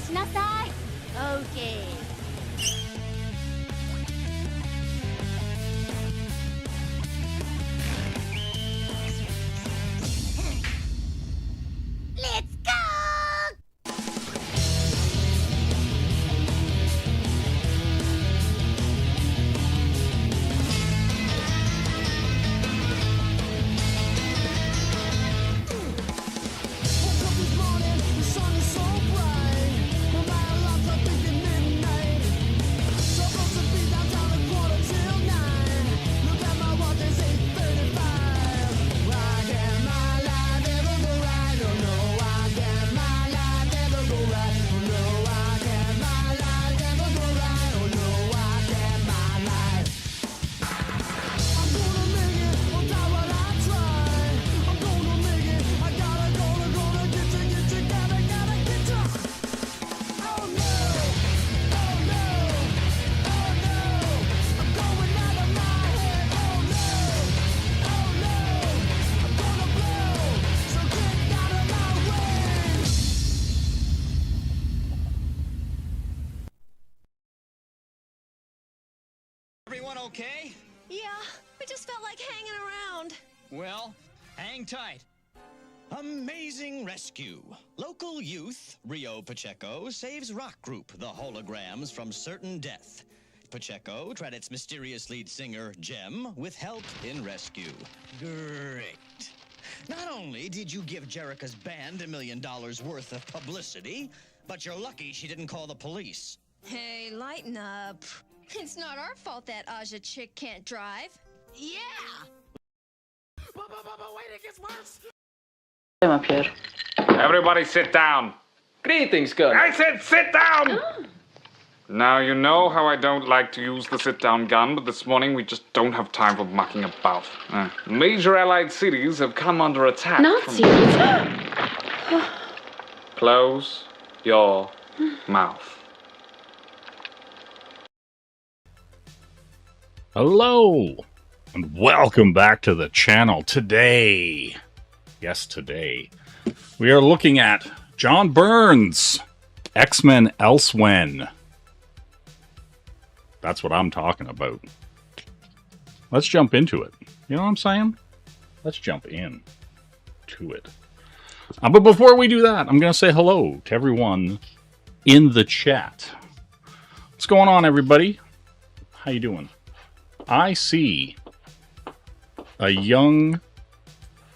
しなさい。OK。Let's go! Everyone okay? Yeah, we just felt like hanging around. Well, hang tight. Amazing rescue. Local youth, Rio Pacheco, saves rock group, the Holograms, from certain death. Pacheco tried its mysterious lead singer, Jem, with help in rescue. Great. Not only did you give Jerica's band $1 million worth of publicity, but you're lucky she didn't call the police. Hey, lighten up. It's not our fault that Aja chick can't drive. Yeah! Wait, it gets worse! I'm up here. Everybody sit down. Greetings, Gunner. I said sit down! Now, you know how I don't like to use the sit-down gun, but this morning we just don't have time for mucking about. Major allied cities have come under attack Nazis? Close your mouth. Hello, and welcome back to the channel. Today, yes, today, we are looking at John Byrne's X-Men ELSEWHEN. That's what I'm talking about. Let's jump into it. You know what I'm saying? Let's jump in to it. But before we do that, I'm going to say hello to everyone in the chat. What's going on, everybody? How you doing? I see a young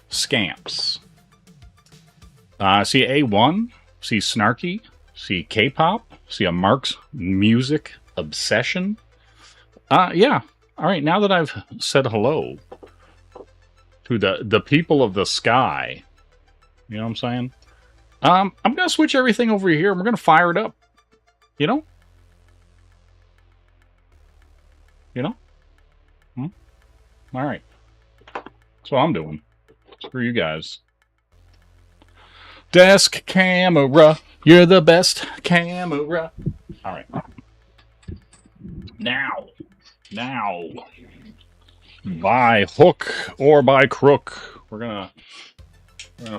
Scamps. See A1, see Snarky, see K-pop, see a Mark's Music Obsession. Yeah. All right, now that I've said hello to the people of the sky, you know what I'm saying? I'm going to switch everything over here and we're going to fire it up. You know? You know? All right. That's what I'm doing. Screw you guys. Desk camera. You're the best camera. All right. Now, by hook or by crook, we're gonna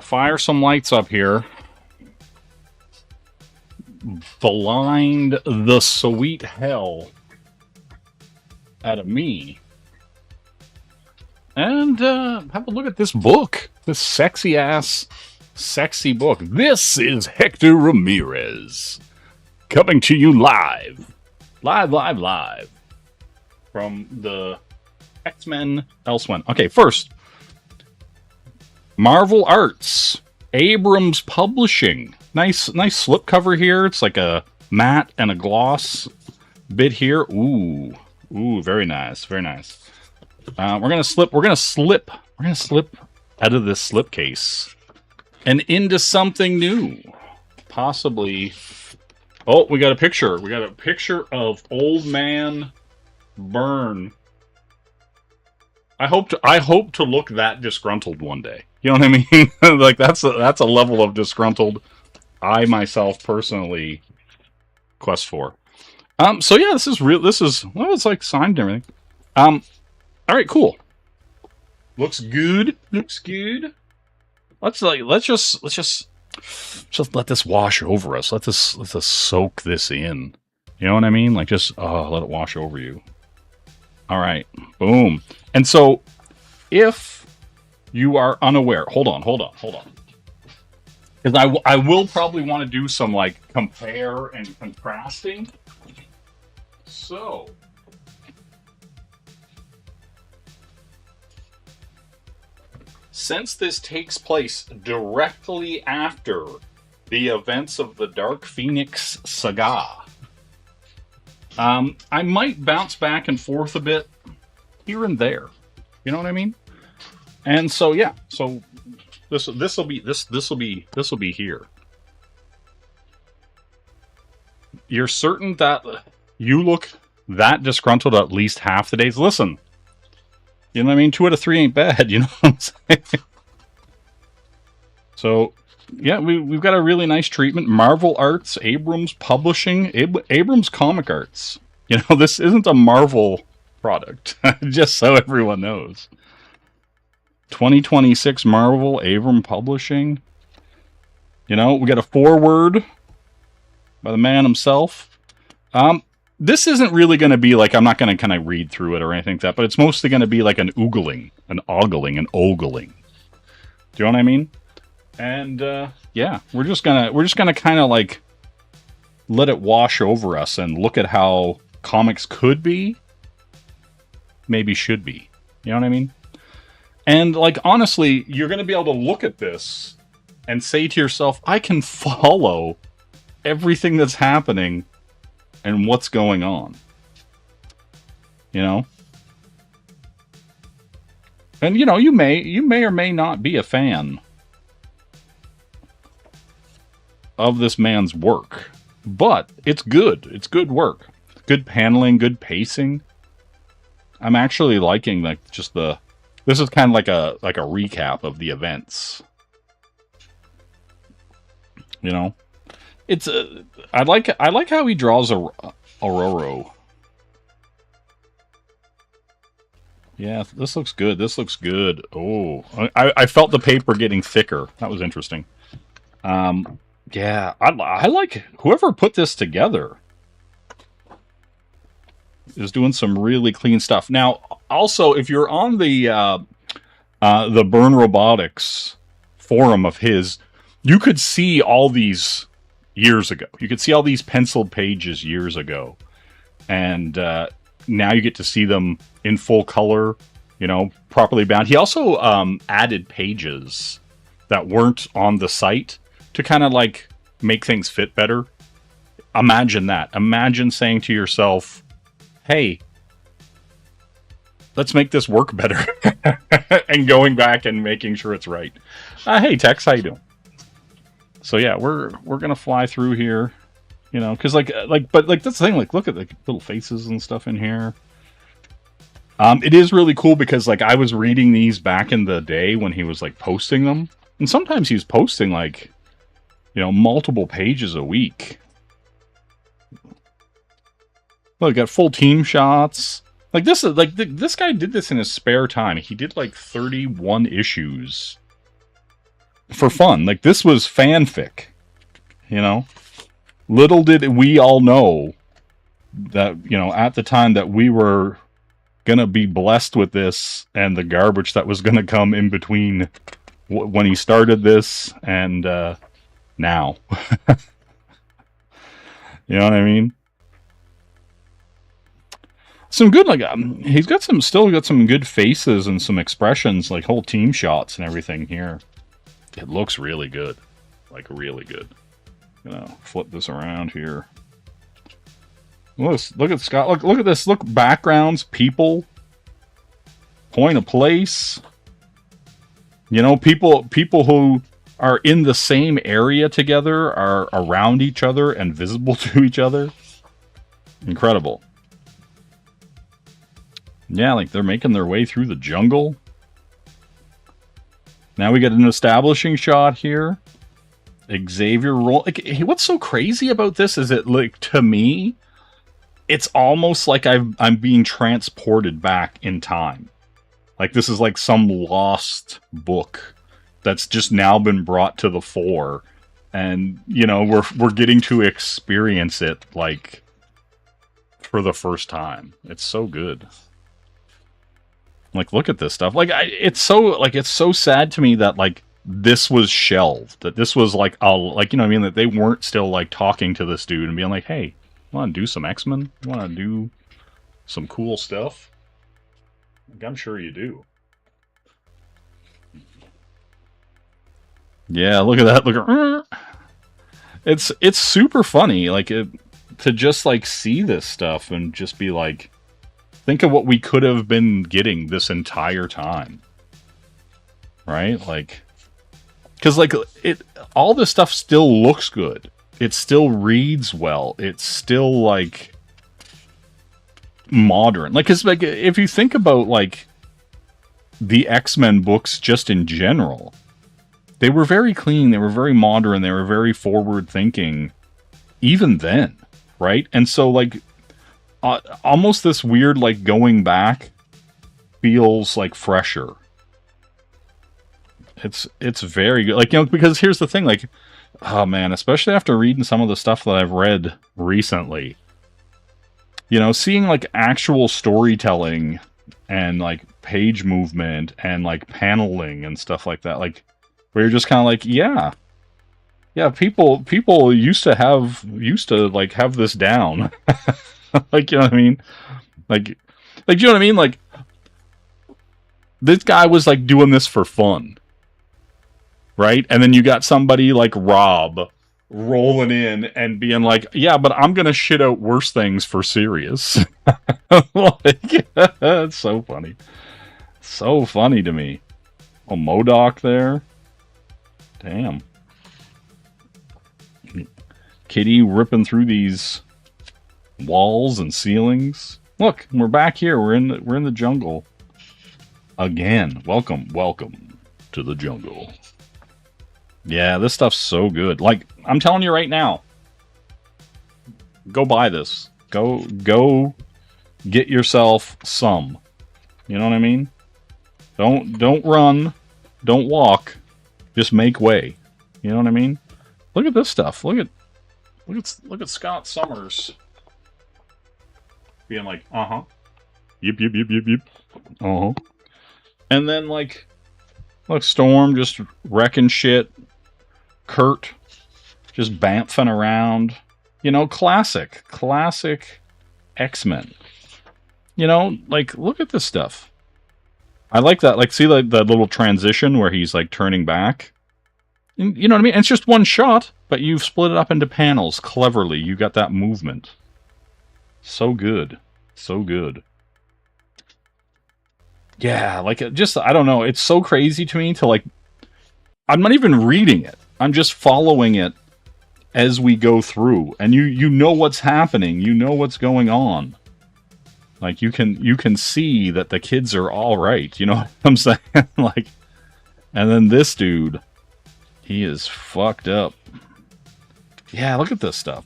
fire some lights up here. Blind the sweet hell out of me. And have a look at this book. This sexy-ass, sexy book. This is Hector Ramirez. Coming to you live. Live. From the X-Men ELSEWHEN. Okay, first. Marvel Arts. Abrams Publishing. Nice slipcover here. It's like a matte and a gloss bit here. Ooh, very nice. We're gonna slip out of this slipcase and into something new. Possibly. Oh, we got a picture. We got a picture of old man Byrne. I hope to look that disgruntled one day. You know what I mean? Like that's a level of disgruntled I myself personally quest for. So yeah, this is real. Well, it's like signed and everything. All right, cool. Looks good. Let's just Just let this wash over us. Let us soak this in. You know what I mean? Like, just, let it wash over you. All right. Boom. And so, if you are unaware... Hold on. Because I will probably want to do some, like, compare and contrasting. So... since this takes place directly after the events of the Dark Phoenix saga, I might bounce back and forth a bit here and there. You know what I mean? And so yeah, so this will be here. You're certain that you look that disgruntled at least half the days? Listen, you know what I mean? 2 out of 3 ain't bad, you know what I'm saying? So, yeah, we've got a really nice treatment. Marvel Arts, Abrams Publishing, Abrams Comic Arts. You know, this isn't a Marvel product, just so everyone knows. 2026 Marvel, Abrams Publishing. You know, we got a foreword by the man himself. This isn't really going to be like, I'm not going to kind of read through it or anything like that, but it's mostly going to be like an oogling, an ogling, an ogling. Do you know what I mean? And yeah, we're just gonna kind of like let it wash over us and look at how comics could be, maybe should be. You know what I mean? And like honestly, you're gonna be able to look at this and say to yourself, I can follow everything that's happening and what's going on. You know? And you know, you may or may not be a fan of this man's work, but it's good. It's good work. Good paneling, good pacing. I'm actually liking like just the. This is kind of like a recap of the events. You know, it's I like how he draws Aurora. Yeah, this looks good. This looks good. Oh, I felt the paper getting thicker. That was interesting. Yeah, I like whoever put this together is doing some really clean stuff. Now, also, if you're on the Byrne Robotics forum of his, you could see all these years ago. You could see all these penciled pages years ago. And now you get to see them in full color, you know, properly bound. He also added pages that weren't on the site to kind of like make things fit better. Imagine that. Imagine saying to yourself, hey, let's make this work better. And going back and making sure it's right. Hey, Tex, how you doing? So yeah, we're gonna fly through here, you know, because but that's the thing. Like, look at the little faces and stuff in here. It is really cool because like I was reading these back in the day when he was like posting them, and sometimes he was posting like, you know, multiple pages a week. Well, got full team shots. Like this is like this guy did this in his spare time. He did like 31 issues for fun. Like this was fanfic, you know. Little did we all know that, you know, at the time that we were gonna be blessed with this and the garbage that was gonna come in between when he started this and now. You know what I mean? Some good, like, he's got still got some good faces and some expressions, like whole team shots and everything here. It looks really good. Like, really good. I'm gonna flip this around here. Look at Scott. Look at this. Look, backgrounds, people, point of place. You know, people who are in the same area together are around each other and visible to each other. Incredible. Yeah, like they're making their way through the jungle. Now we get an establishing shot here. Xavier roll. Like, what's so crazy about this is it, like, to me, it's almost like I'm being transported back in time. Like this is like some lost book that's just now been brought to the fore And, you know, we're getting to experience it, like, for the first time. It's so good. Like, look at this stuff. Like, it's so sad to me that, like, this was shelved. That this was, like, like, you know what I mean? That they weren't still, like, talking to this dude and being like, hey, you want to do some X-Men? You want to do some cool stuff? Like, I'm sure you do. Yeah, look at that. Look at it's super funny, like, to just, like, see this stuff and just be like, think of what we could have been getting this entire time. Right? Like, because, like, all this stuff still looks good. It still reads well. It's still, like, modern. Like, because, like, if you think about, like, the X-Men books just in general, they were very clean, they were very modern, they were very forward-thinking, even then, right? And so, like, almost this weird, like, going back feels, like, fresher. It's very good. Like, you know, because here's the thing, like, oh man, especially after reading some of the stuff that I've read recently, you know, seeing, like, actual storytelling and, like, page movement and, like, paneling and stuff like that, like, where you're just kind of like, yeah, people used to like have this down. Like, you know what I mean? Like, you know what I mean? Like, this guy was, like, doing this for fun, right? And then you got somebody like Rob rolling in and being like, yeah, but I'm gonna shit out worse things for serious. Like, it's so funny. So funny to me. Oh, MODOK there. Damn. Kitty ripping through these walls and ceilings. Look, we're back here. We're in the jungle again. Welcome to the jungle. Yeah, this stuff's so good. Like, I'm telling you right now, go buy this. Go get yourself some. You know what I mean? Don't run. Don't walk. Just make way. You know what I mean? Look at this stuff. Look at Scott Summers being like, uh-huh. Yep. Uh-huh. And then, like, look, Storm just wrecking shit. Kurt just bamfing around. You know, classic X-Men. You know, like, look at this stuff. I like that. Like, see that little transition where he's, like, turning back? And, you know what I mean? It's just one shot, but you've split it up into panels cleverly. You got that movement. So good. So good. Yeah, like, just, I don't know. It's so crazy to me to, like, I'm not even reading it. I'm just following it as we go through. And you know what's happening. You know what's going on. Like, you can see that the kids are all right. You know what I'm saying? Like, and then this dude, he is fucked up. Yeah, look at this stuff.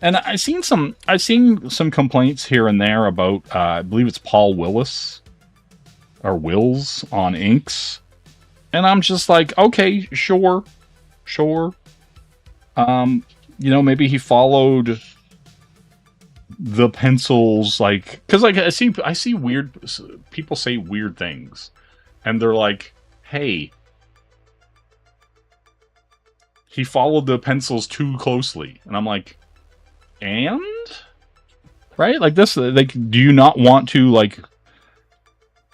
And I've seen some complaints here and there about, I believe it's Paul Willis or Wills on inks. And I'm just like, okay, sure. You know, maybe he followed the pencils, like, because, like, I see weird people say weird things, and they're like, hey, he followed the pencils too closely, and I'm like, and right, like, this, like, do you not want to, like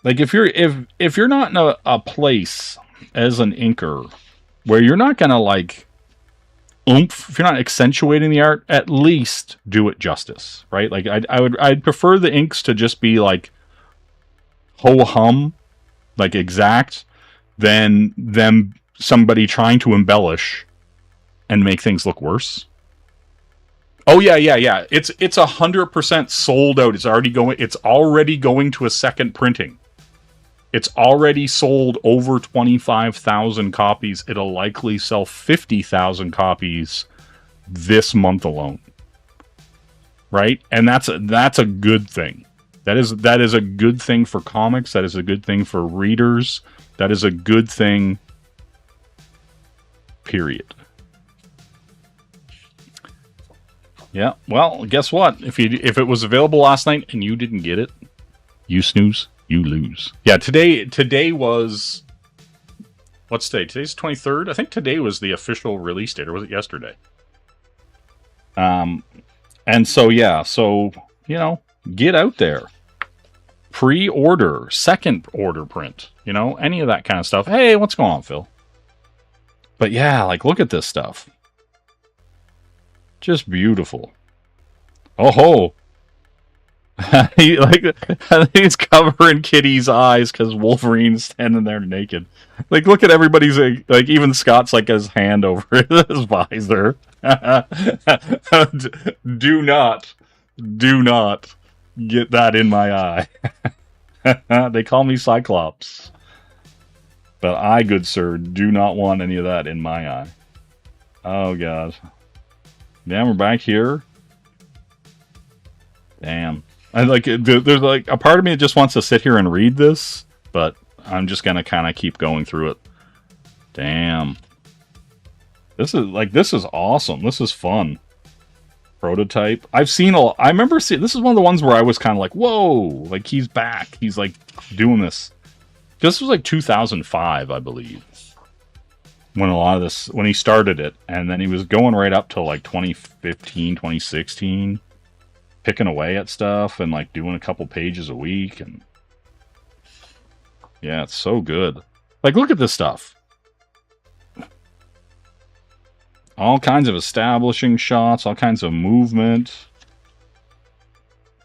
if you're not in a place as an inker where you're not gonna, like, if you're not accentuating the art, at least do it justice, right? Like, I'd prefer the inks to just be, like, ho-hum, like, exact, than them somebody trying to embellish and make things look worse. Oh yeah. It's 100% sold out. It's already going to a second printing. It's already sold over 25,000 copies. It'll likely sell 50,000 copies this month alone. Right? And that's a good thing. That is a good thing for comics. That is a good thing for readers. That is a good thing period. Yeah, well, guess what? If it was available last night and you didn't get it, you snooze, you lose. Yeah, today was... What's today? Today's 23rd? I think today was the official release date, or was it yesterday? And so, yeah, so, you know, get out there. Pre-order, second order print, you know, any of that kind of stuff. Hey, what's going on, Phil? But yeah, like, look at this stuff. Just beautiful. Oh ho! He's covering Kitty's eyes because Wolverine's standing there naked. Like, look at everybody's, like, even Scott's, like, his hand over his visor. Do not get that in my eye. They call me Cyclops. But I, good sir, do not want any of that in my eye. Oh, God. Yeah, we're back here. Damn. I like there's like a part of me that just wants to sit here and read this, but I'm just gonna kind of keep going through it. Damn. This is awesome. This is fun. Prototype. I remember seeing, this is one of the ones where I was kind of like, whoa, like he's back. He's like doing this. This was like 2005, I believe. When he started it, and then he was going right up to like 2015, 2016, picking away at stuff and like doing a couple pages a week, and yeah, it's so good. Like, look at this stuff. All kinds of establishing shots, all kinds of movement.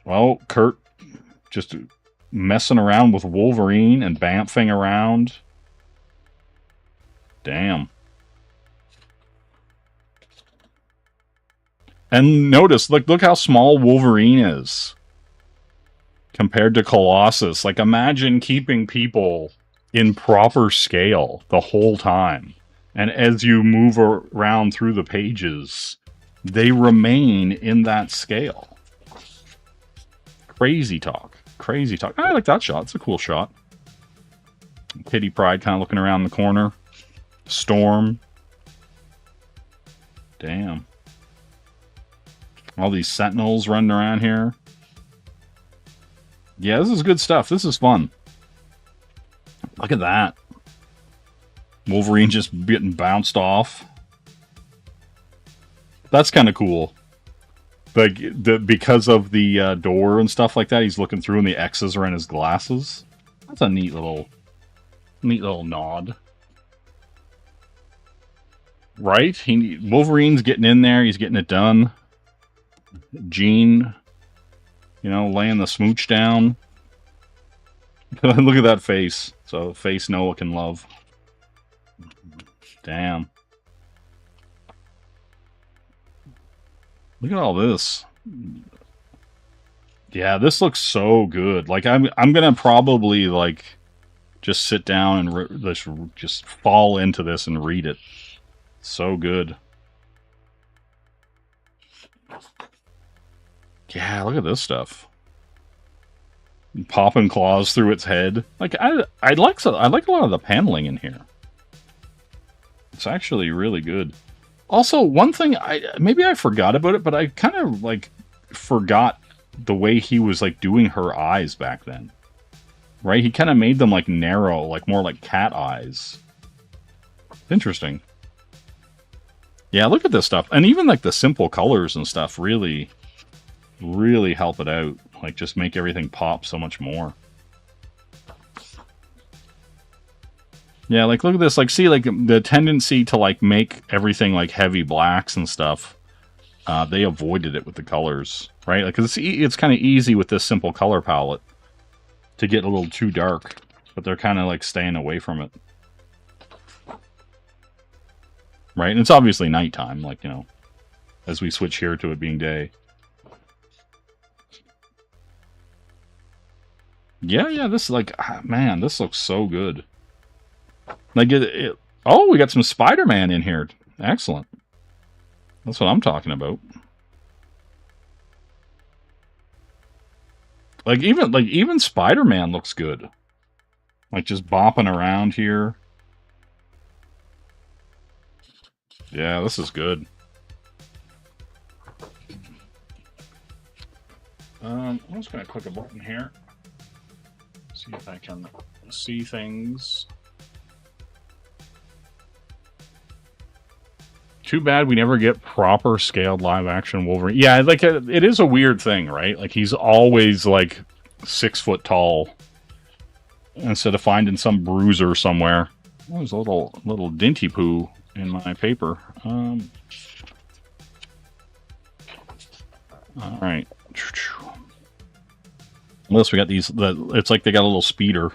Well, Kurt just messing around with Wolverine and bamfing around. Damn. And notice, look how small Wolverine is compared to Colossus. Like, imagine keeping people in proper scale the whole time. And as you move around through the pages, they remain in that scale. Crazy talk. Crazy talk. I like that shot. It's a cool shot. Kitty Pryde kind of looking around the corner. Storm. Damn. All these sentinels running around here. Yeah, this is good stuff. This is fun. Look at that. Wolverine just getting bounced off. That's kind of cool. Because of the door and stuff like that, he's looking through and the X's are in his glasses. That's a neat little nod. Right? Wolverine's getting in there. He's getting it done. Jean, you know, laying the smooch down. Look at that face. So, face Noah can love. Damn. Look at all this. Yeah, this looks so good. Like, I'm gonna probably, like, just sit down and just fall into this and read it. So good. Yeah, look at this stuff. Popping claws through its head. Like, I like a lot of the paneling in here. It's actually really good. Also, one thing maybe I forgot about it, but I kind of like forgot the way he was like doing her eyes back then. Right? He kind of made them like narrow, like more like cat eyes. Interesting. Yeah, look at this stuff. And even like the simple colors and stuff really help it out. Like, just make everything pop so much more. Yeah, like, look at this. Like, see, like, the tendency to, like, make everything, like, heavy blacks and stuff. They avoided it with the colors, right? Like, it's kind of easy with this simple color palette to get a little too dark. But they're kind of, like, staying away from it. Right? And it's obviously nighttime, like, you know, as we switch here to it being day. Yeah, this, like, man, this looks so good. Like, oh, we got some Spider-Man in here. Excellent. That's what I'm talking about. Like, even Spider-Man looks good. Like, just bopping around here. Yeah, this is good. I'm just going to click a button here. See if I can see things. Too bad we never get proper scaled live action Wolverine. Yeah, like it is a weird thing, right? Like he's always like 6 foot tall instead of finding some bruiser somewhere. Oh, there's a little dinty poo in my paper. All right. Unless we got these, it's like they got a little speeder.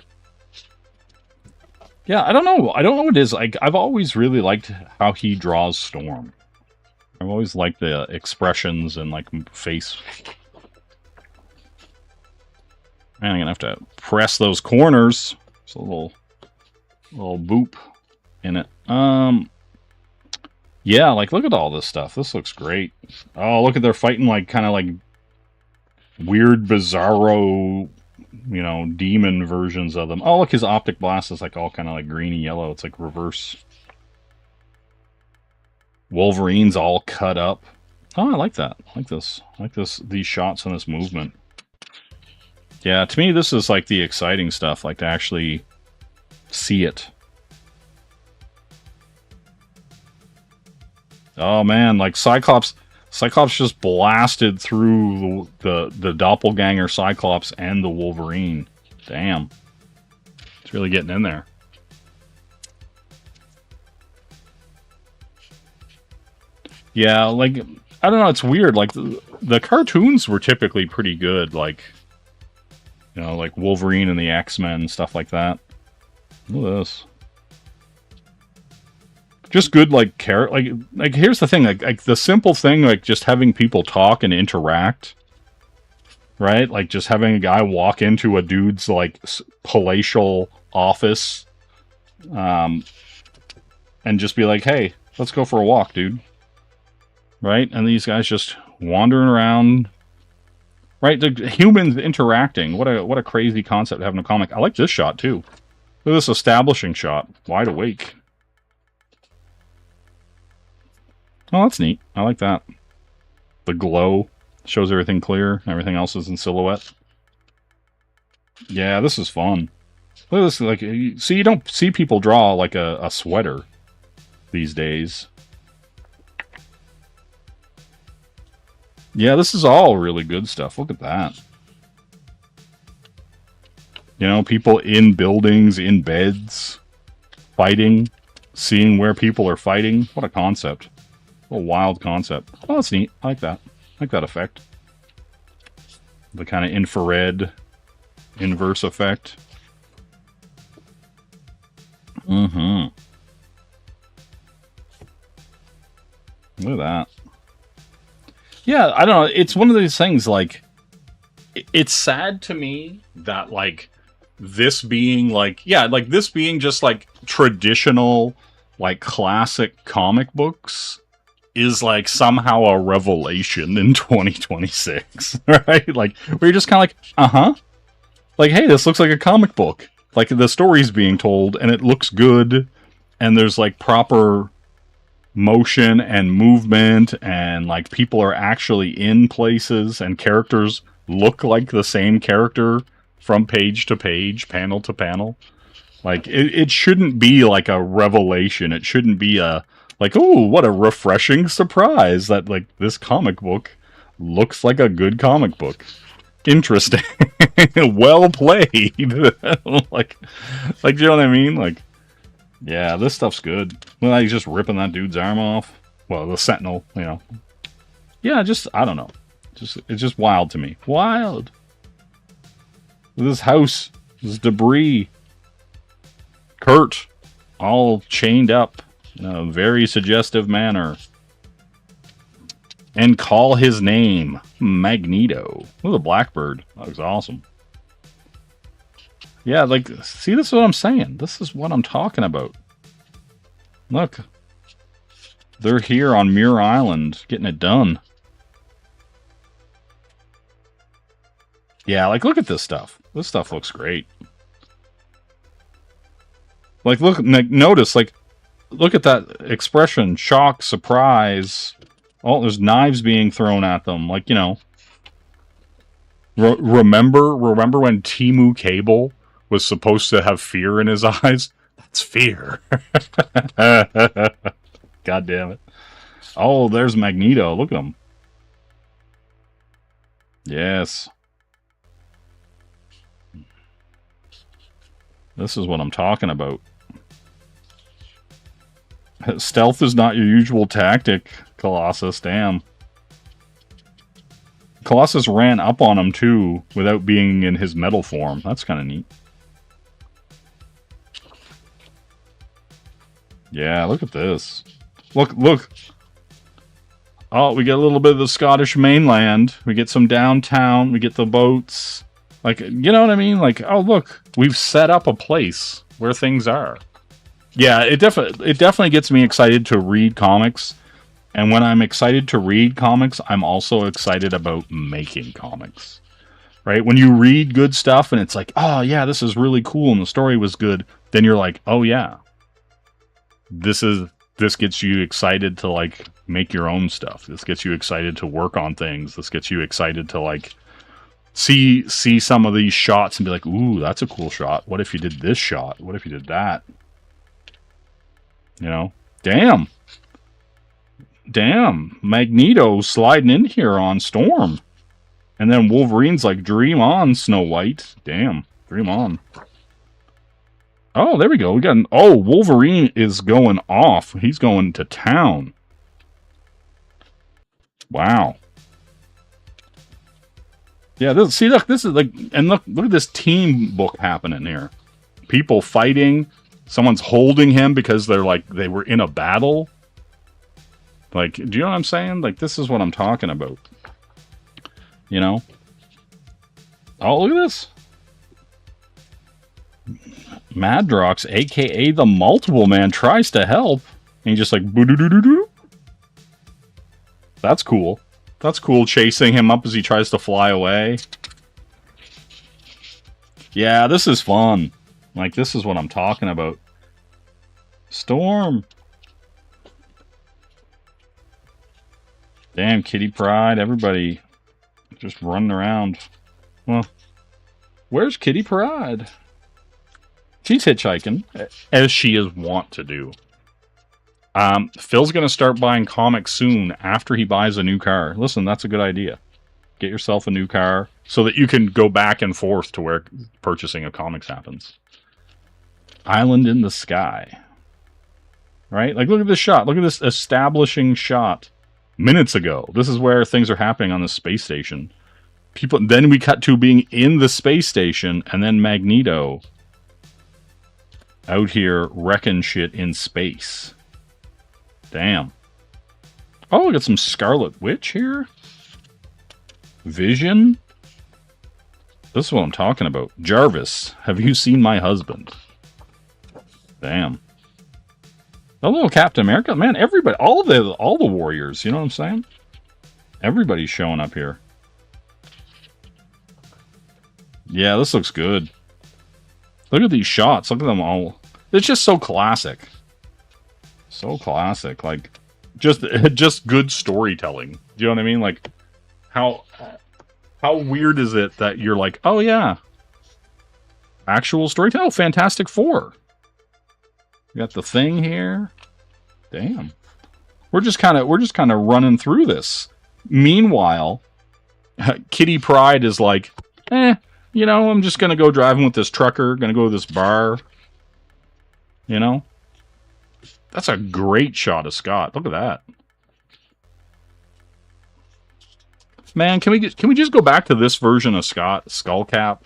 Yeah, I don't know. I don't know what it is. Like, I've always really liked how he draws Storm. I've always liked the expressions and, like, face. Man, I'm gonna have to press those corners. There's a little boop in it. Yeah, like, look at all this stuff. This looks great. Oh, look at they're fighting, like, kind of like weird, bizarro, you know, demon versions of them. Oh, look, his optic blast is like all kind of like greeny yellow. It's like reverse. Wolverine's all cut up. Oh, I like that. I like this. I like these shots and this movement. Yeah, to me, this is like the exciting stuff, like to actually see it. Oh man, like Cyclops just blasted through the doppelganger Cyclops and the Wolverine. Damn. It's really getting in there. Yeah, like, I don't know, it's weird. Like, the cartoons were typically pretty good. Like, you know, like Wolverine and the X-Men, stuff like that. Look at this. Just good, like, like here's the thing, like the simple thing, like just having people talk and interact, right? Like just having a guy walk into a dude's like palatial office, and just be like, "Hey, let's go for a walk, dude." Right? And these guys just wandering around, right? The humans interacting. What a crazy concept having a comic. I like this shot too. Look at this establishing shot, wide awake. Oh, that's neat. I like that. The glow shows everything clear. Everything else is in silhouette. Yeah, this is fun. Look at this. Like, see, you don't see people draw like a sweater these days. Yeah, this is all really good stuff. Look at that. You know, people in buildings, in beds, fighting, seeing where people are fighting. What a concept. A wild concept. Oh, that's neat. I like that. I like that effect. The kind of infrared inverse effect. Mm-hmm. Look at that. Yeah, I don't know. It's one of these things, like, it's sad to me that, like, this being, like, yeah, like, this being just, like, traditional, like, classic comic books is like somehow a revelation in 2026, right? Like, where you're just kind of like, uh-huh. Like, hey, this looks like a comic book. Like, the story's being told, and it looks good, and there's, like, proper motion and movement, and, like, people are actually in places, and characters look like the same character from page to page, panel to panel. Like, it shouldn't be, like, a revelation. It shouldn't be a like, oh, what a refreshing surprise that, like, this comic book looks like a good comic book. Interesting. Well played. like, do you know what I mean? Like, yeah, this stuff's good. Well, he's just ripping that dude's arm off. Well, the Sentinel, you know. Yeah, just, I don't know. It's just wild to me. Wild. This house, this debris. Kurt, all chained up. In a very suggestive manner. And call his name Magneto. Look at the Blackbird. That looks awesome. Yeah, like, see, this is what I'm saying. This is what I'm talking about. Look. They're here on Muir Island, getting it done. Yeah, like, look at this stuff. This stuff looks great. Like, look, notice, like, look at that expression. Shock, surprise. Oh, there's knives being thrown at them. Like, you know. Remember when Timu Cable was supposed to have fear in his eyes? That's fear. God damn it. Oh, there's Magneto. Look at him. Yes. This is what I'm talking about. Stealth is not your usual tactic, Colossus. Damn. Colossus ran up on him, too, without being in his metal form. That's kind of neat. Yeah, look at this. Look, look. Oh, we get a little bit of the Scottish mainland. We get some downtown. We get the boats. Like, you know what I mean? Like, oh, look. We've set up a place where things are. Yeah, it definitely gets me excited to read comics. And when I'm excited to read comics, I'm also excited about making comics. Right? When you read good stuff and it's like, oh, yeah, this is really cool and the story was good, then you're like, oh, yeah. This gets you excited to, like, make your own stuff. This gets you excited to work on things. This gets you excited to, like, see some of these shots and be like, ooh, that's a cool shot. What if you did this shot? What if you did that? You know? Damn. Damn. Magneto sliding in here on Storm. And then Wolverine's like, dream on, Snow White. Damn. Dream on. Oh, there we go. We got an... Oh, Wolverine is going off. He's going to town. Wow. Yeah, this is like... And look at this team book happening here. People fighting. Someone's holding him because they're like... They were in a battle. Like, do you know what I'm saying? Like, this is what I'm talking about. You know? Oh, look at this. Madrox, a.k.a. the Multiple Man, tries to help. And he's just like, boo-doo-doo-doo-doo. That's cool. That's cool, chasing him up as he tries to fly away. Yeah, this is fun. Like, this is what I'm talking about. Storm. Damn, Kitty Pryde, everybody just running around. Well, where's Kitty Pryde? She's hitchhiking, as she is wont to do. Phil's going to start buying comics soon after he buys a new car. Listen, that's a good idea. Get yourself a new car so that you can go back and forth to where purchasing of comics happens. Island in the sky. Right? Like, look at this shot. Look at this establishing shot. Minutes ago. This is where things are happening on the space station. Then we cut to being in the space station, and then Magneto out here wrecking shit in space. Damn. Oh, we got some Scarlet Witch here. Vision. This is what I'm talking about. Jarvis, have you seen my husband? Damn. A little Captain America. Man, everybody, all the warriors, you know what I'm saying? Everybody's showing up here. Yeah, this looks good. Look at these shots. Look at them all. It's just so classic. So classic. Like, just good storytelling. Do you know what I mean? Like, how weird is it that you're like, oh yeah, actual storytelling? Oh, Fantastic Four. We got the Thing here. Damn. We're just kind of running through this. Meanwhile, Kitty Pryde is like, you know, I'm just gonna go driving with this trucker, gonna go to this bar. You know? That's a great shot of Scott. Look at that. Man, can we just go back to this version of Scott, Skullcap?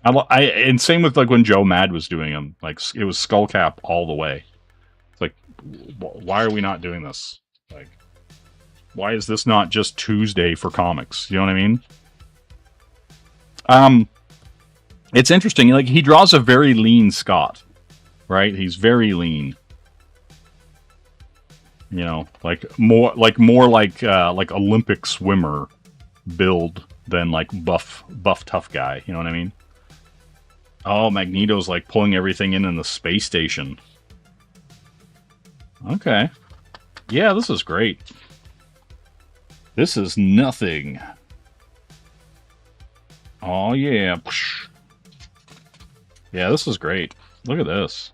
And same with like when Joe Mad was doing him, like it was Skullcap all the way. It's like, why are we not doing this? Like, why is this not just Tuesday for comics? You know what I mean? It's interesting. Like, he draws a very lean Scott, right? He's very lean. You know, more like Olympic swimmer build than like buff tough guy. You know what I mean? Oh, Magneto's like pulling everything in the space station. Okay. Yeah, this is great. This is nothing. Oh, yeah. Yeah, this is great. Look at this.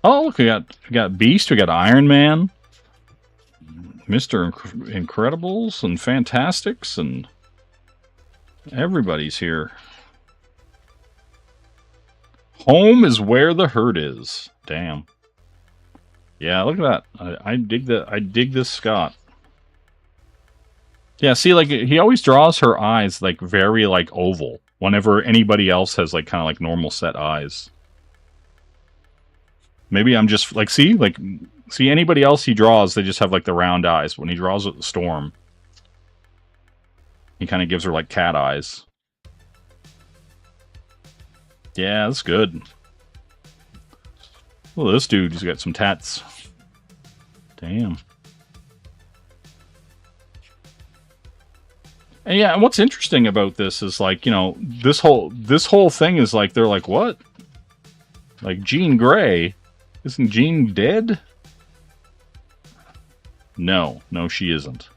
Oh, look, we got Beast, we got Iron Man, Mr. Incredibles, and Fantastics, and everybody's here. Home is where the hurt is. Damn. Yeah, look at that. I dig that. I dig this Scott. Yeah, see, like, he always draws her eyes, like, very, like, oval. Whenever anybody else has, like, kind of, like, normal set eyes. Maybe I'm just, like, see, anybody else he draws, they just have, like, the round eyes. When he draws with the Storm, he kind of gives her, like, cat eyes. Yeah, that's good. Well, this dude, he's got some tats. Damn. And yeah, and what's interesting about this is, like, you know, this whole thing is like, they're like, what? Like, Jean Grey? Isn't Jean dead? No, she isn't.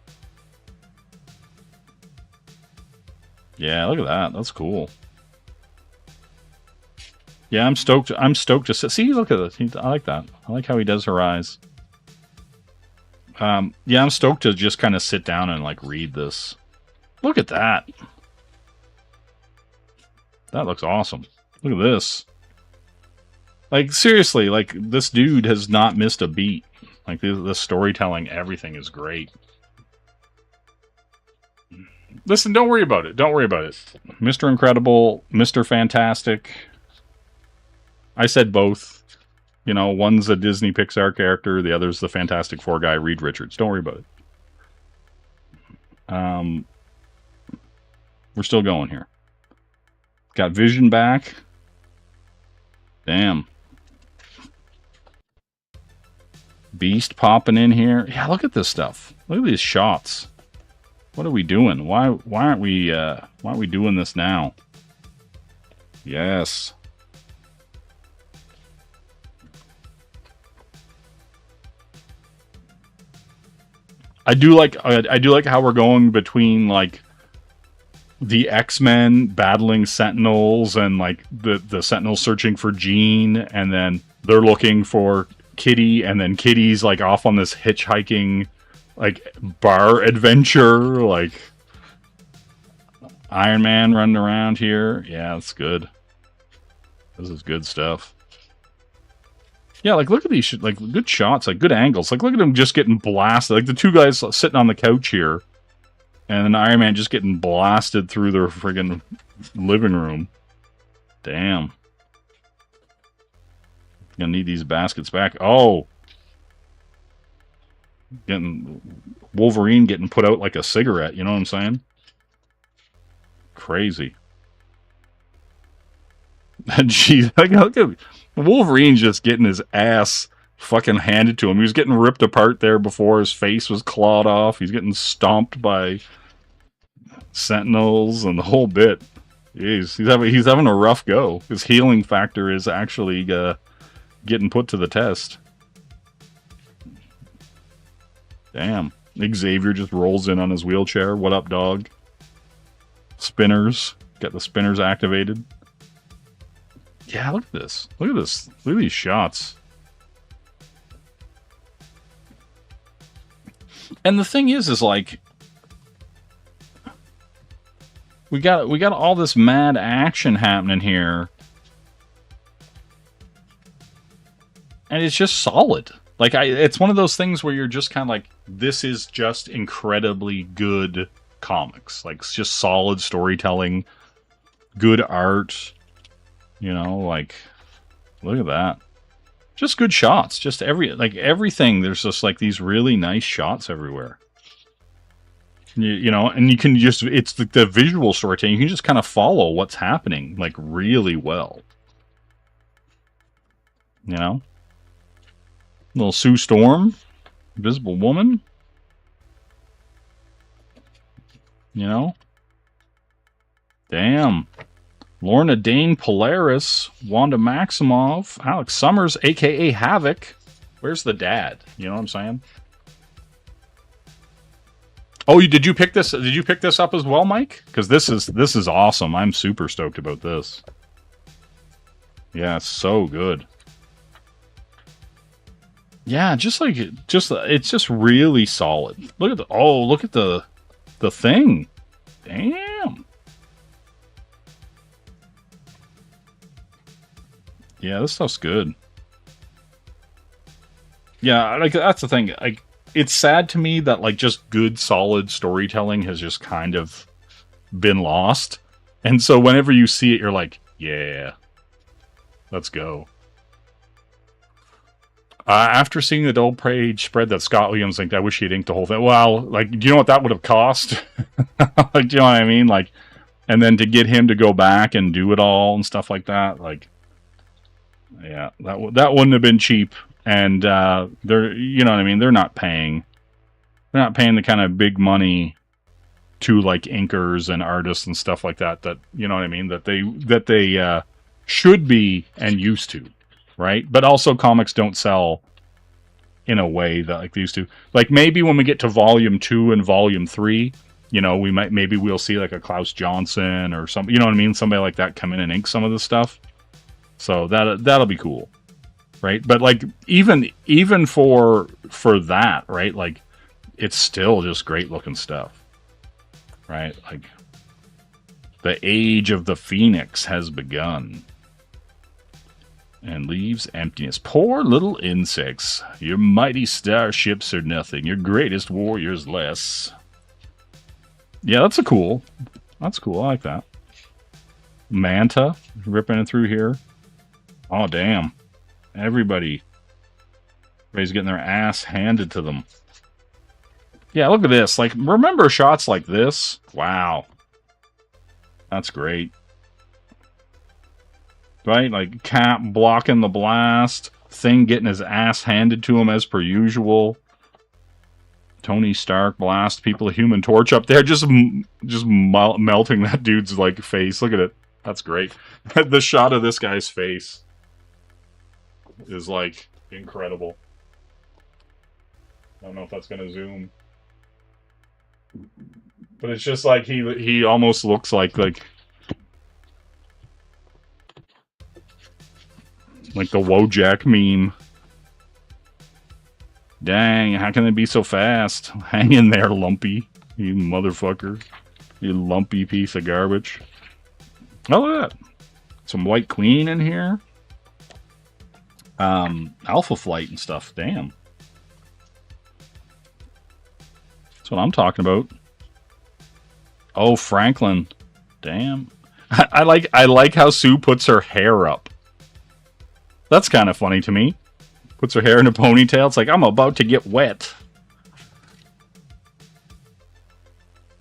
Yeah, look at that. That's cool. Yeah, I'm stoked to see. Look at it. I like that. I like how he does her eyes. Yeah, I'm stoked to just kind of sit down and, like, read this. Look at that. That looks awesome. Look at this. Like, seriously, like, this dude has not missed a beat. Like, the storytelling, everything is great. Listen, don't worry about it. Don't worry about it. Mr. Incredible, Mr. Fantastic. I said both. You know, one's a Disney Pixar character, the other's the Fantastic Four guy, Reed Richards. Don't worry about it. We're still going here. Got Vision back. Damn. Beast popping in here. Yeah, look at this stuff. Look at these shots. What are we doing? Why aren't we doing this now? Yes. I do like how we're going between, like, the X-Men battling Sentinels and, like, the Sentinels searching for Jean, and then they're looking for Kitty, and then Kitty's, like, off on this hitchhiking, like, bar adventure, like, Iron Man running around here. Yeah, that's good. This is good stuff. Yeah, like, look at these, like, good shots, like, good angles. Like, look at them just getting blasted. Like, the two guys sitting on the couch here, and then Iron Man just getting blasted through their friggin' living room. Damn. Gonna need these baskets back. Oh! Wolverine getting put out like a cigarette, you know what I'm saying? Crazy. And geez, look at Wolverine's just getting his ass fucking handed to him. He was getting ripped apart there before. His face was clawed off. He's getting stomped by Sentinels and the whole bit. Jeez, he's having a rough go. His healing factor is actually getting put to the test. Damn. Xavier just rolls in on his wheelchair. What up, dog? Spinners. Got the spinners activated. Yeah, look at this. Look at this. Look at these shots. And the thing is like, we got all this mad action happening here, and it's just solid. Like, it's one of those things where you're just kind of like, this is just incredibly good comics. Like, it's just solid storytelling, good art. You know, like, look at that. Just good shots. Just everything. There's just, like, these really nice shots everywhere. You know, and you can just, it's the visual storytelling. You can just kind of follow what's happening, like, really well. You know? Little Sue Storm. Invisible Woman. You know? Damn. Lorna Dane Polaris, Wanda Maximoff, Alex Summers, a.k.a. Havoc. Where's the dad? You know what I'm saying? Oh, did you pick this? Did you pick this up as well, Mike? Because this is awesome. I'm super stoked about this. Yeah, it's so good. Yeah, it's just really solid. Look at the thing. Damn. Yeah, this stuff's good. Yeah, like that's the thing. Like, it's sad to me that like just good, solid storytelling has just kind of been lost. And so whenever you see it, you're like, yeah, let's go. After seeing the double page spread that Scott Williams inked, I wish he'd inked the whole thing. Well, like, do you know what that would have cost? Like, do you know what I mean? Like, and then to get him to go back and do it all and stuff like that, like, yeah, that wouldn't have been cheap. And they're, you know what I mean? They're not paying the kind of big money to like inkers and artists and stuff like that. That, you know what I mean? That they should be and used to. Right? But also comics don't sell in a way that like they used to. Like maybe when we get to volume 2 and volume 3, you know, maybe we'll see like a Klaus Johnson or something, you know what I mean? Somebody like that come in and ink some of this stuff. So that'll be cool. Right? But like even for that, right? Like it's still just great looking stuff. Right? Like the age of the Phoenix has begun. And leaves emptiness. Poor little insects. Your mighty starships are nothing. Your greatest warriors less. Yeah, that's cool. That's cool. I like that. Manta ripping it through here. Oh, damn. Everybody's getting their ass handed to them. Yeah, look at this. Like, remember shots like this? Wow. That's great. Right? Like, Cap blocking the blast. Thing getting his ass handed to him as per usual. Tony Stark blast people. A Human Torch up there just melting that dude's, like, face. Look at it. That's great. The shot of this guy's face is, like, incredible. I don't know if that's going to zoom. But it's just like he almost looks like the Wojak meme. Dang, how can they be so fast? Hang in there, Lumpy. You motherfucker. You lumpy piece of garbage. Oh, look at that. Some White Queen in here. Alpha Flight and stuff. Damn. That's what I'm talking about. Oh, Franklin. Damn. I like how Sue puts her hair up. That's kind of funny to me. Puts her hair in a ponytail. It's like, I'm about to get wet.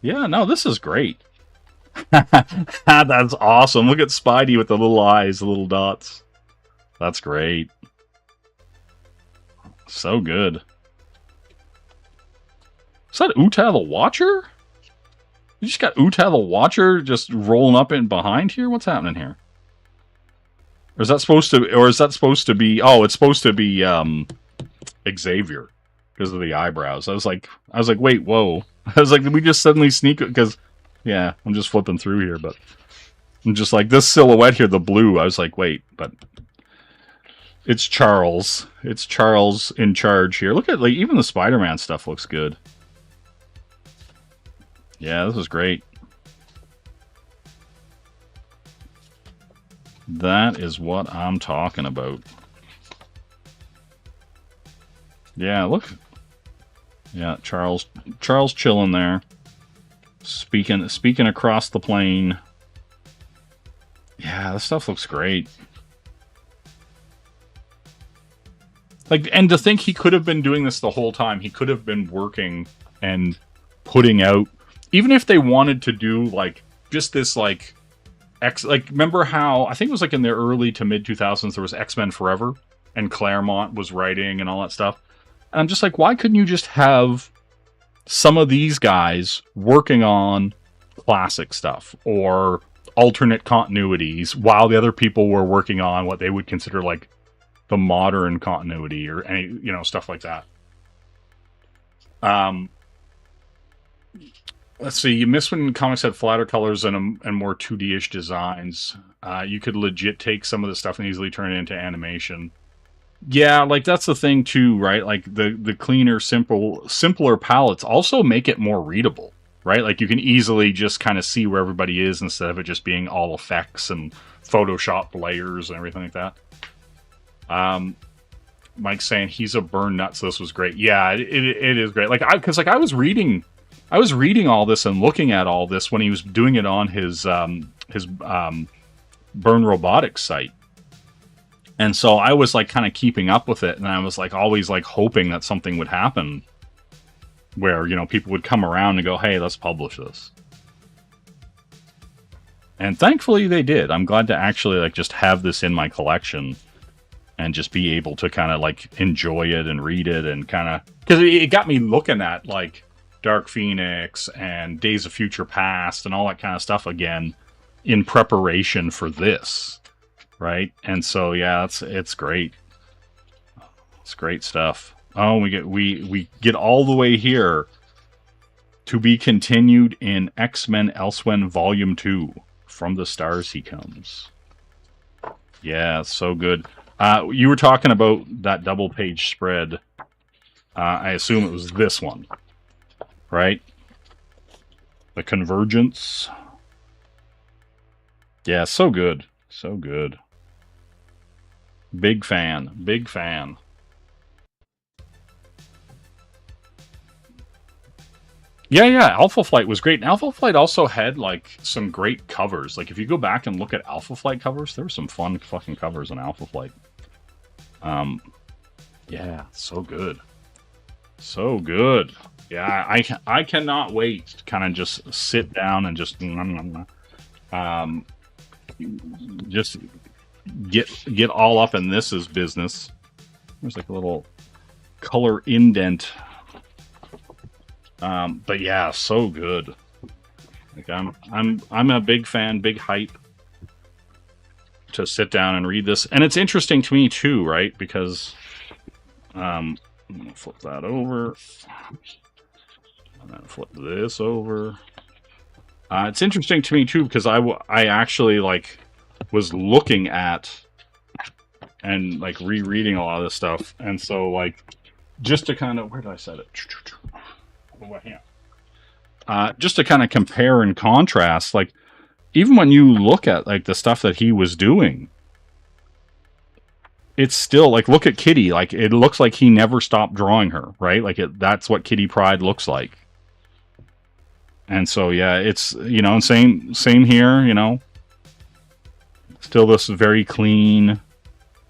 Yeah, no, this is great. That's awesome. Look at Spidey with the little eyes, the little dots. That's great. So good. Is that Uta the Watcher? You just got Uta the Watcher just rolling up in behind here? What's happening here? Or is that supposed to be... Oh, it's supposed to be Xavier because of the eyebrows. I was like, wait, whoa. I was like, did we just suddenly sneak? Because, yeah, I'm just flipping through here, but I'm just like, this silhouette here, the blue. I was like, wait, but it's Charles. It's Charles in charge here. Look at, like, even the Spider-Man stuff looks good. Yeah, this is great. That is what I'm talking about. Yeah, look. Yeah, Charles chilling there. Speaking across the plane. Yeah, this stuff looks great. Like, and to think he could have been doing this the whole time. He could have been working and putting out, even if they wanted to do like just this like remember how, I think it was like in the early to mid 2000s, there was X-Men Forever and Claremont was writing and all that stuff. And I'm just like, why couldn't you just have some of these guys working on classic stuff or alternate continuities while the other people were working on what they would consider like the modern continuity or any, you know, stuff like that. Let's see. You miss when comics had flatter colors and more 2D-ish designs. You could legit take some of the stuff and easily turn it into animation. Yeah, like that's the thing too, right? Like the cleaner, simpler palettes also make it more readable, right? Like you can easily just kind of see where everybody is instead of it just being all effects and Photoshop layers and everything like that. Mike's saying he's a Byrne nut, so this was great. Yeah, it is great. Like because I was reading all this and looking at all this when he was doing it on his Byrne Robotics site. And so I was like kind of keeping up with it, and I was like always like hoping that something would happen where, you know, people would come around and go, hey, let's publish this. And thankfully they did. I'm glad to actually like just have this in my collection and just be able to kind of like enjoy it and read it and kind of, because it got me looking at like Dark Phoenix and Days of Future Past and all that kind of stuff again in preparation for this. Right, and so yeah, it's great. It's great stuff. Oh, we get all the way here. To be continued in X-Men ELSEWHEN Volume 2. From the Stars He Comes. Yeah, so good. You were talking about that double-page spread. I assume it was this one, right? The Convergence. Yeah, so good, so good. Big fan. Big fan. Yeah, Alpha Flight was great. And Alpha Flight also had, like, some great covers. Like, if you go back and look at Alpha Flight covers, there were some fun fucking covers on Alpha Flight. Yeah, so good. So good. Yeah, I cannot wait to kind of just sit down and just get all up in this business. There's like a little color indent. But yeah, so good. Like I'm a big fan, big hype to sit down and read this. And it's interesting to me too, right? Because I'm gonna flip that over. And then flip this over. It's interesting to me too because I actually like was looking at and like rereading a lot of this stuff, and so like just to kind of, where did I set it? Just to kind of compare and contrast, like even when you look at like the stuff that he was doing, it's still like, look at Kitty, like it looks like he never stopped drawing her, right? Like that's what Kitty Pryde looks like. And so yeah, it's, you know, same here, you know. Still this very clean,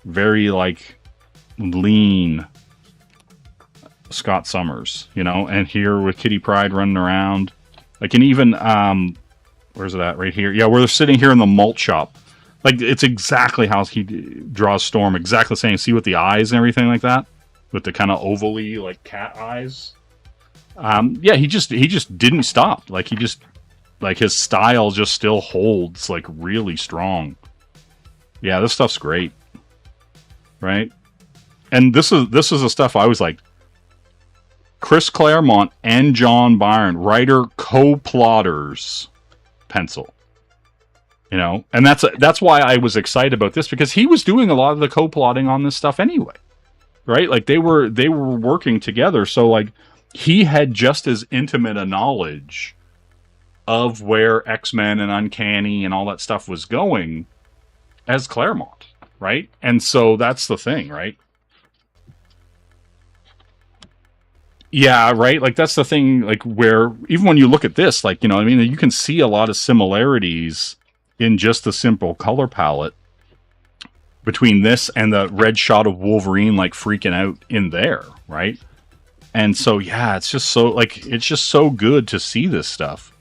very like lean Scott Summers, you know, and here with Kitty Pryde running around, like, and even where's it at? Right here. Yeah, we're sitting here in the malt shop. Like it's exactly how he draws Storm, exactly the same. See with the eyes and everything like that, with the kind of ovally like cat eyes. Yeah, he just didn't stop. Like he just, like his style just still holds like really strong. Yeah, this stuff's great, right? And this is the stuff I was like, Chris Claremont and John Byrne, writer co-plotters, pencil. You know, and that's why I was excited about this, because he was doing a lot of the co-plotting on this stuff anyway, right? Like they were working together, so like he had just as intimate a knowledge of where X-Men and Uncanny and all that stuff was going as Claremont, right? And so that's the thing, right? Yeah, right? Like, that's the thing, like, where, even when you look at this, like, you know, I mean, you can see a lot of similarities in just the simple color palette between this and the red shot of Wolverine, like, freaking out in there, right? And so, yeah, it's just so, like, it's just so good to see this stuff.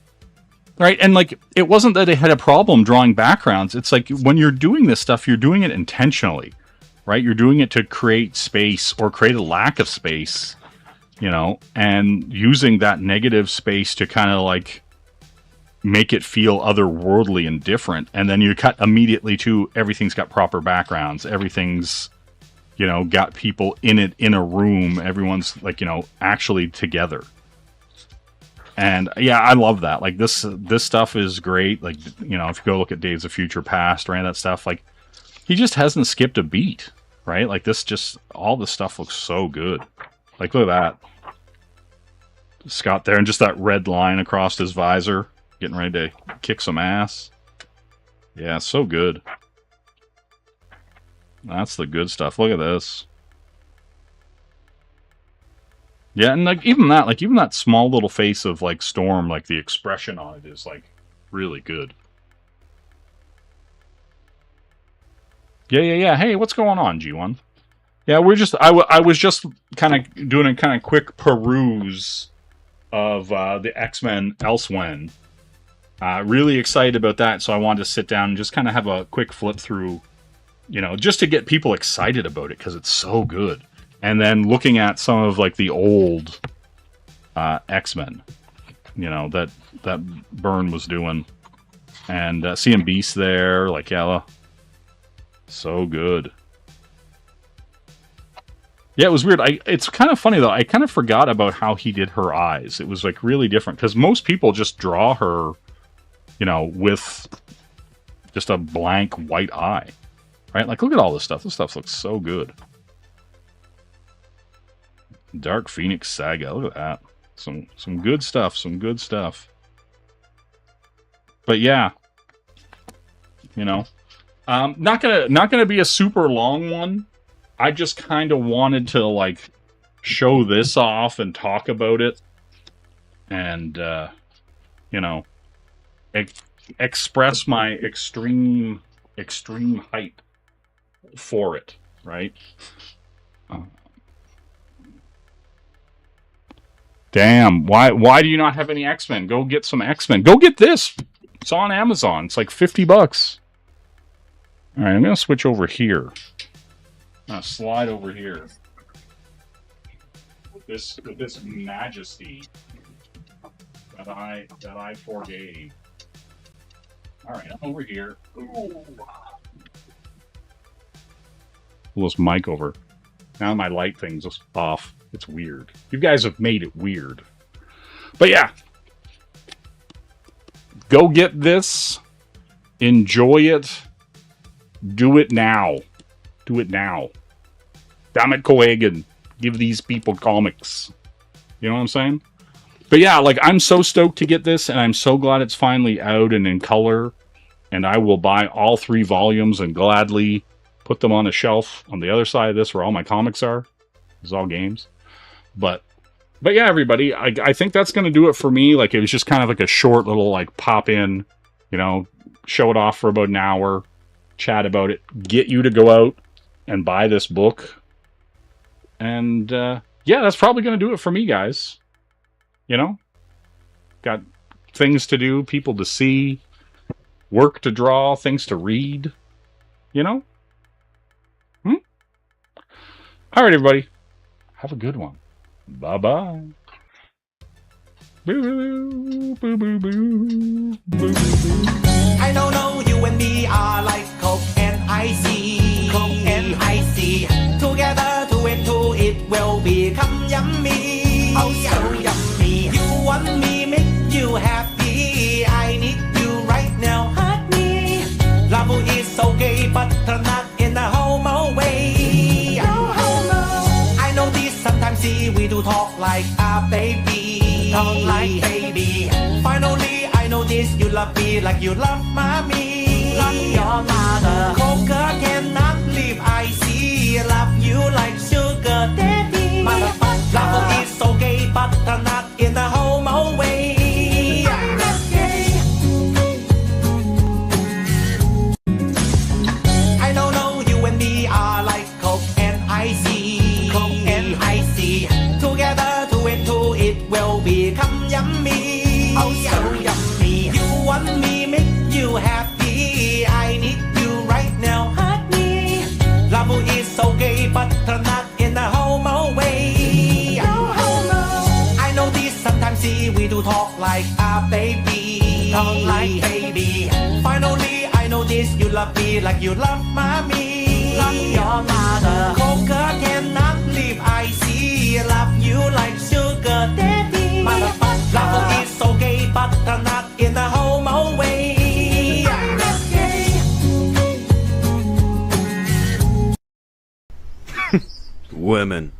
Right, and like, it wasn't that they had a problem drawing backgrounds. It's like, when you're doing this stuff, you're doing it intentionally, right? You're doing it to create space or create a lack of space, you know, and using that negative space to kind of like make it feel otherworldly and different. And then you cut immediately to everything's got proper backgrounds. Everything's, you know, got people in it in a room. Everyone's like, you know, actually together. And yeah, I love that. Like this stuff is great. Like, you know, if you go look at Days of Future Past or any of that stuff, like he just hasn't skipped a beat, right? Like this just, all this stuff looks so good. Like look at that. Scott there, and just that red line across his visor, getting ready to kick some ass. Yeah, so good. That's the good stuff. Look at this. Yeah, and like even that small little face of like Storm, like the expression on it is like really good. Yeah. Hey, what's going on, G1? Yeah, we're just I was just kind of doing a kind of quick peruse of the X-Men ELSEWHEN. Really excited about that, so I wanted to sit down and just kind of have a quick flip through, you know, just to get people excited about it because it's so good. And then looking at some of like the old X-Men, you know, that Byrne was doing, and seeing Beast there, like yeah, so good. Yeah, it was weird. It's kind of funny though. I kind of forgot about how he did her eyes. It was like really different because most people just draw her, you know, with just a blank white eye, right? Like look at all this stuff. This stuff looks so good. Dark Phoenix Saga. Look at that. Some good stuff. Some good stuff. But yeah, you know, not gonna be a super long one. I just kind of wanted to like show this off and talk about it, and you know, express my extreme hype for it. Right. Damn, why do you not have any X-Men? Go get some X-Men. Go get this. It's on Amazon. It's like $50. All right, I'm going to switch over here. I'm going to slide over here. With this majesty that I forgave. All right, I'm over here. Ooh. Pull this mic over. Now my light thing's just off. It's weird. You guys have made it weird. But yeah. Go get this. Enjoy it. Do it now. Do it now. Damn it, Coagan. Give these people comics. You know what I'm saying? But yeah, like, I'm so stoked to get this, and I'm so glad it's finally out and in color. And I will buy all 3 volumes and gladly put them on a shelf on the other side of this where all my comics are. It's all games. But yeah, everybody, I think that's going to do it for me. Like, it was just kind of like a short little, like, pop in, you know, show it off for about an hour, chat about it, get you to go out and buy this book. And, yeah, that's probably going to do it for me, guys. You know? Got things to do, people to see, work to draw, things to read. You know? All right, everybody. Have a good one. Bye-bye. Boo, boo, boo, boo, boo, boo. I don't know, you and me are like Coke and icy. Coke and icy. Together, 2 and 2, it will become yummy. Oh, so yummy. You want me, make you happy. I need you right now, hurt me. Love is okay, but not in a homo way. Sometimes we do talk like a baby. Talk like baby. Finally, I know this. You love me like you love mommy. Love your mother. Coca cannot live icy. Love you like sugar daddy. Motherfucker. Love is okay, but not in a homo way. I don't know, you and me are like Coke and icy. Together, 2 and 2, it will become yummy. Oh, so yummy. You want me, make you happy. I need you right now, hurt me. Love is okay, but not in a homo way. No homo. I know this, sometimes we do talk like a baby. Talk like baby. Finally, I know this. You love me like you love mommy. Love your mother. Coca cannot leave I see. Love you like sugar daddy. Motherfucker. Love is so gay, but not in a homo way. Women.